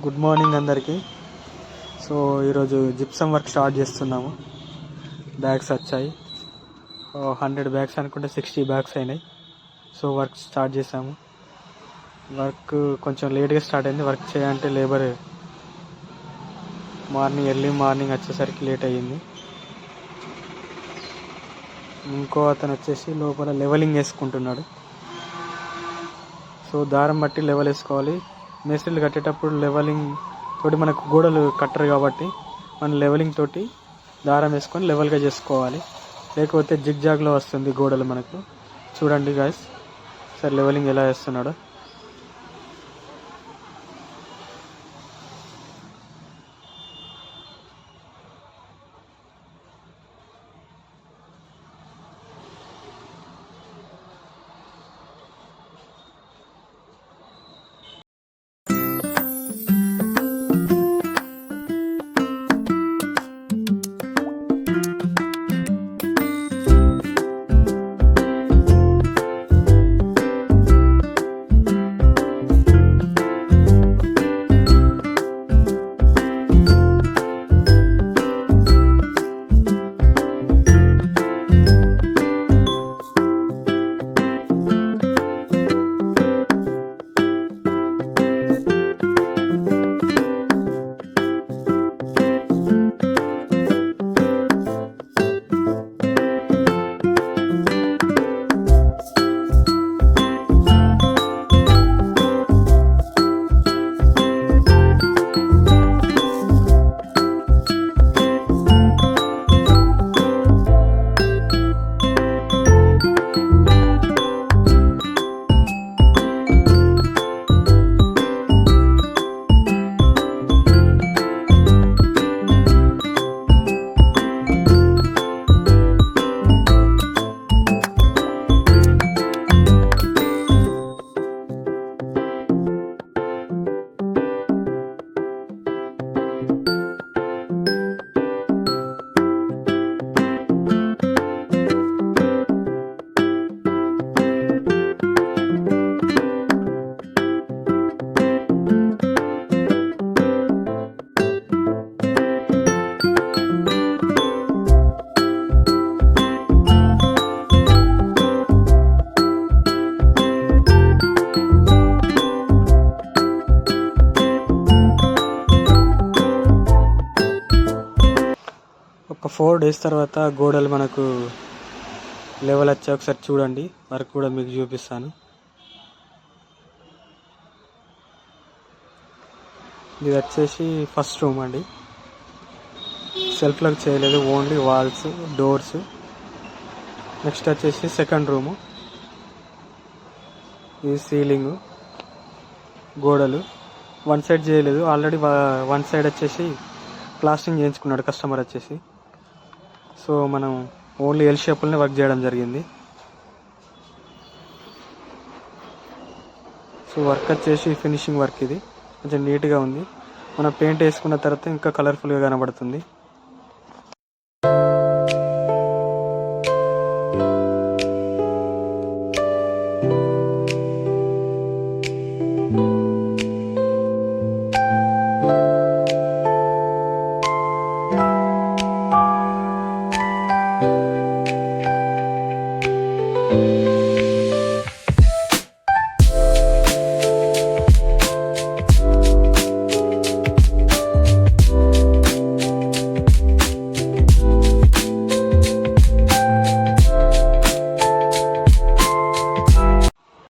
Good morning అందరికీ. So ఈరోజు gypsum work start చేస్తున్నాము. బ్యాగ్స్ వచ్చాయి, 100 బ్యాగ్స్ అనుకుంటే 60 బ్యాగ్స్ అయినాయి. సో వర్క్ స్టార్ట్ చేసాము. వర్క్ కొంచెం లేట్గా స్టార్ట్ అయింది. వర్క్ చేయాలంటే లేబర్ ఎర్లీ మార్నింగ్ వచ్చేసరికి లేట్ అయ్యింది. ఇంకో అతను వచ్చేసి లోపల లెవెలింగ్ వేసుకుంటున్నాడు. సో దారం బట్టి లెవెల్ వేసుకోవాలి. మేస్త్రీలు కట్టేటప్పుడు లెవెలింగ్ తోటి మనకు గోడలు కట్టరు కాబట్టి మనం లెవెలింగ్ తోటి దారం వేసుకొని లెవెల్గా చేసుకోవాలి. లేకపోతే జిగ్ జాగ్లో వస్తుంది గోడలు మనకు. చూడండి గాయస్, సార్ లెవెలింగ్ ఎలా వేస్తున్నాడో. ఒక 4 days తర్వాత గోడలు మనకు లెవెల్ వచ్చాయి. ఒకసారి చూడండి, వర్క్ కూడా మీకు చూపిస్తాను. ఇది వచ్చేసి ఫస్ట్ రూమ్ అండి. సెల్ఫ్లకు చేయలేదు, ఓన్లీ వాల్స్, డోర్స్. నెక్స్ట్ వచ్చేసి సెకండ్ రూము. ఇది సీలింగు, గోడలు. వన్ సైడ్ చేయలేదు, ఆల్రెడీ వన్ సైడ్ వచ్చేసి ప్లాస్టింగ్ చేయించుకున్నాడు కస్టమర్ వచ్చేసి. సో మనం ఓన్లీ ఎల్ షేప్లోనే వర్క్ చేయడం జరిగింది. సో వర్క్ వచ్చేసి ఫినిషింగ్ వర్క్. ఇది కొంచెం నీట్గా ఉంది. మనం పెయింట్ వేసుకున్న తర్వాత ఇంకా కలర్ఫుల్గా కనబడుతుంది.